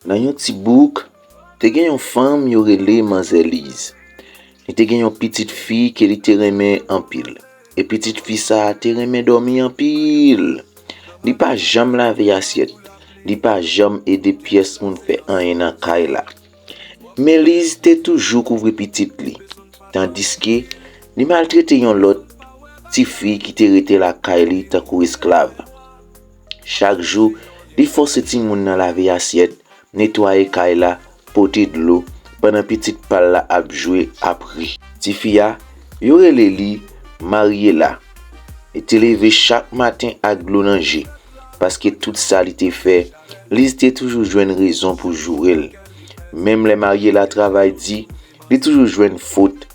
Dans yon petit bouk, te gen yon femme yo rele Mademoiselle Lise. Li te gen yon petite fille qui li te remen en pile. Et petite fille ça te remen dormi en pile. Li pa jam lave assiette. Li pa jam aide pièce moun fait an nan kay la. Mais Lise te toujours couvre petite li. Tandis que li maltraite yon lot ti fille qui te rete la kay li tan kou esclave. Chaque jour, li force ti moun nan lave assiette, nettoyer kay la, porter de l'eau, pendant petite pal la ap jouer apri. Ti fille yo rele li Mariela. Et te leve chaque matin ak l'eau nanje. Parce que tout ça li te fait, Lise te toujours joine raison pour jouer. Même les Mariela travail dit, li toujours joine faute.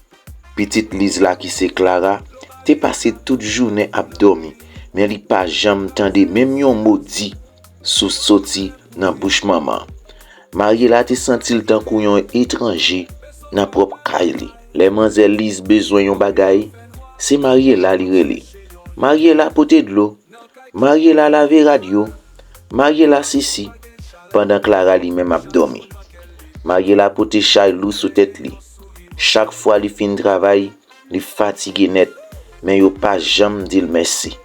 Petite Lise la qui c'est Clara, te passé toute journée ap dormi. Mais li pa jam tande même yon mot dit sous sorti nan bouche maman. Mariela te sentil tan kou yon étranger nan propre kay li. Les Mademoiselle Lise besoin yon bagay, c'est Mariela li rele. Mariela pote de l'eau, Mariela lave radio, Mariela sisi, pendant Clara li même ap dormi. Mariela pote chay lou sous tête li. Chaque fois li fin travail, li fatigué net, mais yo pa jam dil merci.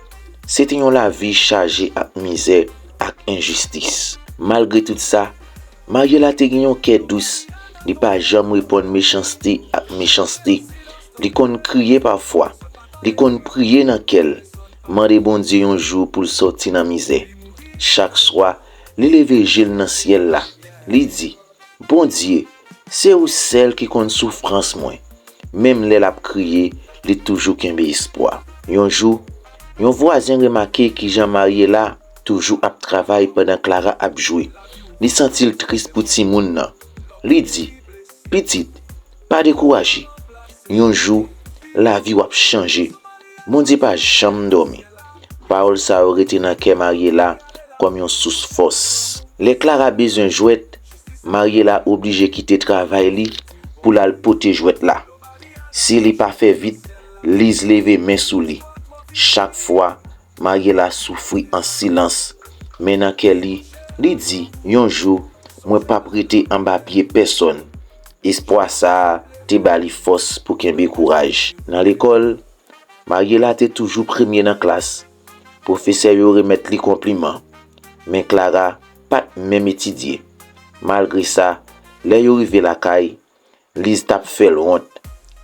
C'était yon la vie chargée ak misère ak injustice. Malgré tout ça, Mariela te gen yon cœur douce, li pa jam répondre méchanceté ak méchanceté. Li kon crier parfois, li kon prier nan kel, mande bon Dieu yon jour pour sortir nan misère. Chaque soir, li leve jil nan ciel la. Li dit, bon Dieu, c'est ou celle qui kon souffrance moins. Même l'elle a crié, li toujours kembe espoir. Yon jour, yon voisin remarqué ki Jean Mariela toujours ap travail pendant Clara ap joué. Li sentil triste pour ti moun nan. Li dit, petite, pas découragé. Yon jour, la vie wap changer. Mon Dieu pas jam dormi. Parole sa ou rete nan ke Mariela comme yon sous force. Les Clara besoin jouette, Mariela obligé quitter travail li pour la pote jouette la. Si li pas fait vite, Lise leve main sous li. Chaque fois, Mariela souffrit en silence. Mais nan ke li dit, yon jour, moi pas prêté en bas pied personne. Espoir ça te bali force pour kembe courage. Dans l'école, Mariela te toujours premier dans classe. Professeur yo remet li compliment. Mais Clara pas même étudier. Malgré ça, les yo rive la caille, Lise tap fait honte.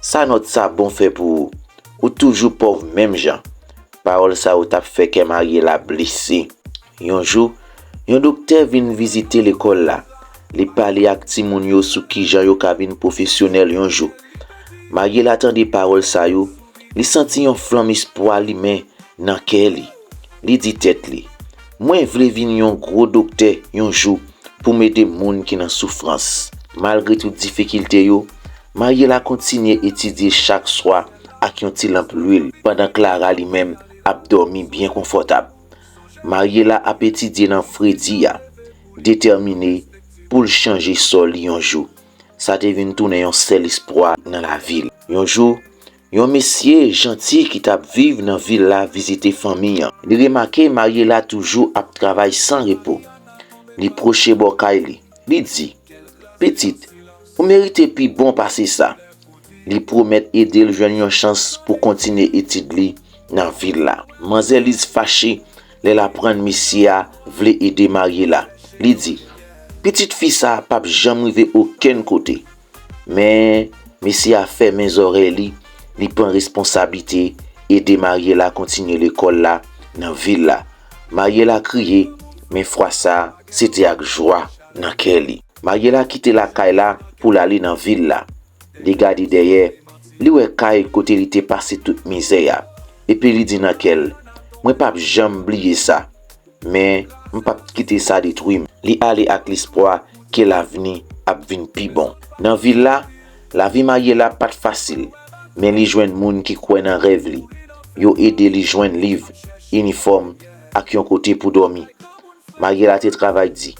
Ça note ça bon fait pour ou toujours pauvre même gens. Parole ça ou tap fait que Mariela blessé. Yon jour, yon docteur vin visiter l'école là. Li parler ak ti moun yo sou ki jan yo ka vin professionnel yon jour. Mariela tande parole ça yo, li senti yon flamme espoir li men nan ke li. Li dit tête li, moi vle vin yon gros docteur yon jour pour m'aider moun ki nan souffrance. Malgré toute difficulté yo, Mariela continue étudier chaque soir ak yon ti lampe l'huile pendant Clara li même ap dormi bien confortable. Mariela ap étudier nan Fredia, déterminé pour changer sol yon jour. Ça te vin tourner yon seul espoir dans la ville. Yon jour, yon monsieur gentil qui tap vive dans ville la visiter famille. Li remarqué Mariela toujours ap travail sans repos. Li proche bokay li. Li dit, petite, ou mérite pi bon passer ça. Li promet aider le jeune yon chance pour continuer étude li dans ville la. Mademoiselle Lise fâché, elle apprend monsieur vle aider Mariela. Li dit, petite fille ça pas jamais rive aucun côté. Mais monsieur a fait mes oreilles li prend responsabilité aider Mariela continuer l'école là dans ville là. Mariela crié mais fois ça c'était avec joie dans Kelly. Mariela quitté la caille là pour aller dans ville là. Li gade derrière, li wè caille côté li te passé toute misère. Et puis li dit dans quel, moi pas jamais oublier ça. Mais m pas quitter ça détruit. Li aller avec l'espoir que l'avenir a vinn pi bon. Dans ville là, la vie Mariela pas facile, mais li joine moun qui croit dans rêve li. Yo aider li joine livre, uniforme ak yon côté pour dormir. Mariela te travail dit,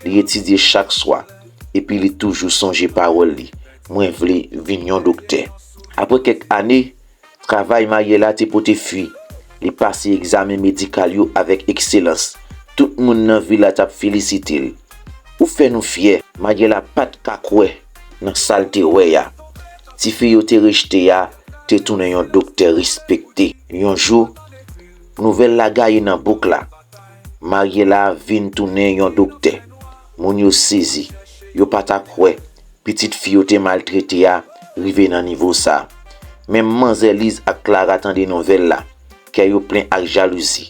li étudier chaque soir et puis li toujours songer parole li. Moi vle vinn yon docteur. Après quelques années, travail Mariela te pote fui. Li passe examen médical yo avec excellence. Tout moun nan ville t'a félicité. Ou fait nous fier, Mariela pat kakwe nan salte ouais ya. Ti fi yo te rejte ya, te tourne yon docteur respecté. Yon jour, nouvelle la gaye nan bouk la. Mariela vin tourne yon docteur. Moun yo saisi, yo pata kwe, petite fi yo te maltraité ya, rive nan niveau ça. Même Manzelise ak Clara tande nouvelle la, ke yo plein ak jalousie.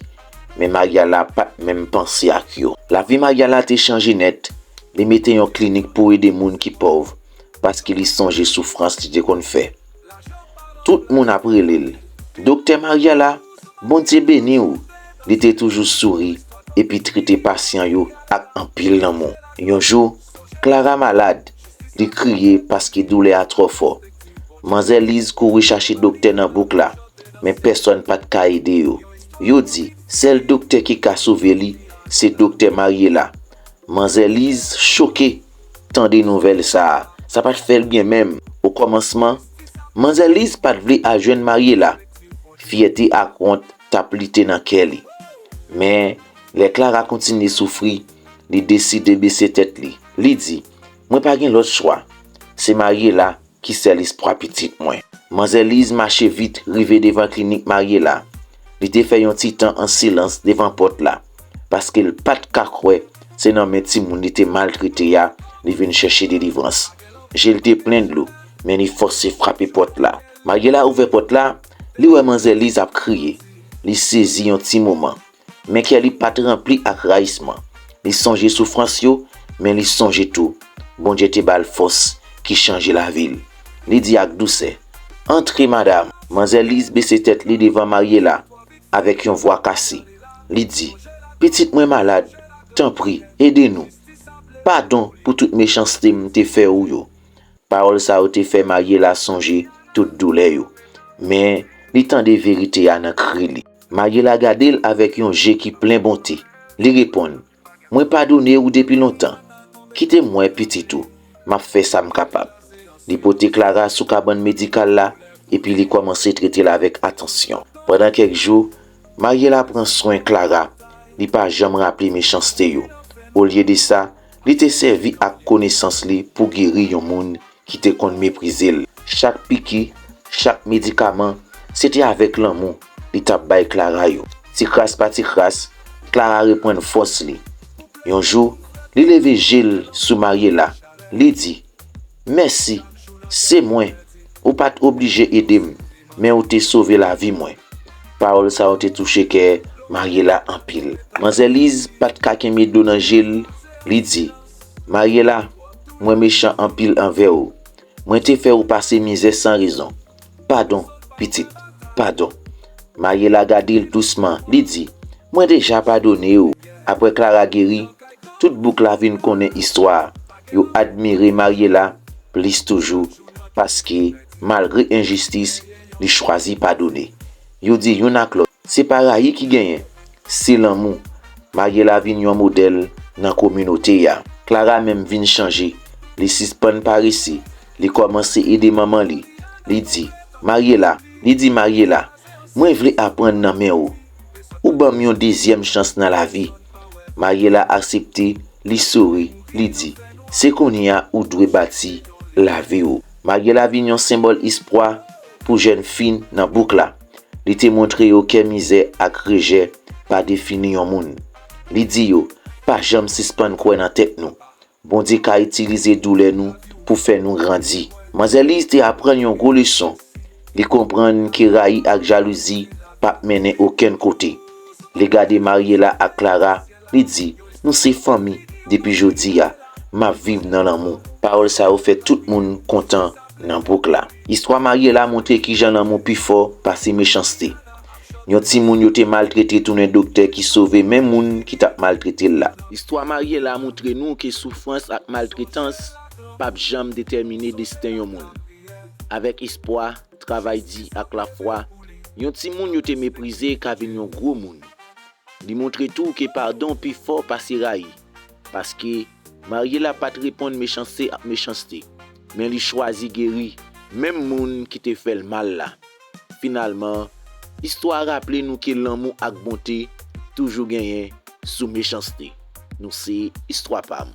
Mais Mariela pas même pensé ak yo. La vie Mariela te changé net. Li mette yon clinique pour aider moun ki pauvre parce qu'il y songe souffrance li te kon fait. Tout moun apre l'il. Docteur Mariela, bon Dieu béni ou, li te toujours souri et puis traiter patient yo ak en pile nan moun. Yon jour, Clara malade, li crier parce que douleur a trop fort. Manzelise couru chercher docteur nan bouk la, mais personne pas ka aider yo. Yo dit, seul docteur qui ka sauver li, c'est docteur Mariela. Manzelise choqué, tant des nouvelles ça pas fait bien même. Au commencement, Manzelise pas vle à jeune Mariela. Fierté à compte taplité dans Kelly. Mais les Clara continue souffrir, li décide de baisser tête li. Li dit, moi pas gen l'autre choix. C'est Mariela qui c'est l'espoir petit moi. Manzelise marche vite, rive devant clinique Mariela. Li te fait un petit temps en silence devant porte là parce qu'il pas de kakwe. C'est nan men ti moun li te maltraité ya, li vin chercher délivrance. J'ai te plein de l'eau, mais li forcé frapper porte là. Mariela ouvert porte là, li wè Manzelise ap crié. Li saisi un petit moment, mais qu'elle li pas rempli ak raïsman. Li songe souffrance yo, mais li songe tout. Bon Dieu te bal force qui change la ville. Li di ak douce, entrez madame. Manzelise baisse tête li devant Mariela avec une voix cassée. Li di, petite moi malade. T'en prie, aidez-nous. Pardon pour toute méchanceté m'te fait ou yo. Parole ça ou te fait Mariela songer toute douleur yo. Mais li tan de vérité a nan cri li. Mariela gade avec yon jeu qui plein bonté. Li répond, moi pardonné ou depuis longtemps. Quittez moi petit tout. M'a fait ça m'capable. Li pote Clara sous cabane médicale là et puis li commence traiter la avec attention. Pendant quelques jours, Mariela prend soin Clara. Li pas jamais rappelé méchanceté yo. Au lieu de ça, li te servi à connaissance li pour guérir yon moun qui te kon mépriser. Chaque piqui, chaque médicament, c'était avec l'amour li tap bay Clara yo. Ti kras pa ti kras, Clara reprend force li. Yon jour, li leve Gilles sous Mariela. Li dit, merci, c'est moi. Ou pas obligé aider mais ou te sauvé la vie moi. Parole ça ou te touché que Mariela en pile. Manzelise pat kaken mi do nan Gilles, li di, Mariela, moi méchant en pile envers ou. Moi te fait ou passer misère sans raison. Pardon, petite, pardon. Mariela gade doucement, li di, moi déjà pardonné ou. Après Clara guéri, toute boucle la vin connaît histoire. Yo admire Mariela plus toujours parce que malgré injustice, li choisi pardonner. Yo di yon ak l'autre. C'est pareil qui gagne. C'est l'amour. Mariela vin yon modèle dans communauté ya. Clara même vin changer. Li suspend par ici. Li commence aider maman li. Li di Mariela, moi vle apprendre nan men ou ban yon deuxième chance dans la vie. Mariela accepté, li sourit, li di, c'est qu'on y a ou dwe bâti la vie ou. Mariela vin yon symbole espoir pour jeune fille dans boucle là. Li te montre yo ke misère ak rejet pa défini yon moun. Li di yo, pa jam suspend kwen nan tête nou. Bon Dieu ka utiliser douleur nou pour faire nous grandir. Manzelise te apprend yon gros leçon. Li comprendre que raï ak jalousie pa mène aucun côté. Li gade Mariela ak Clara, li di, nous c'est famille depuis jodi ya, ma vive dans l'amour. Parole ça ou fait tout moun content nan boucle là. Histoire Mariela montre ki jan l'amour plus fort par ses méchanceté. Yon ti moun yo te maltraité tourne docteur qui sauve même moun qui t'a maltraité là. Histoire Mariela montre nous que souffrance ak maltraitance pas jamais déterminer destin yon moun. Avec espoir, travail dit ak la foi, yon ti moun yo te méprisé ka vin yon gros moun. Li montre tout que pardon plus fort par ses raï. Parce que Mariela pas répondre méchanceté ak méchanceté. Mais li choisi guéri même moun qui te fait le mal là. Finalement, histoire rappelle nous que l'amour ak bonté toujours gagné sous méchanceté. Nous c'est histoire pam.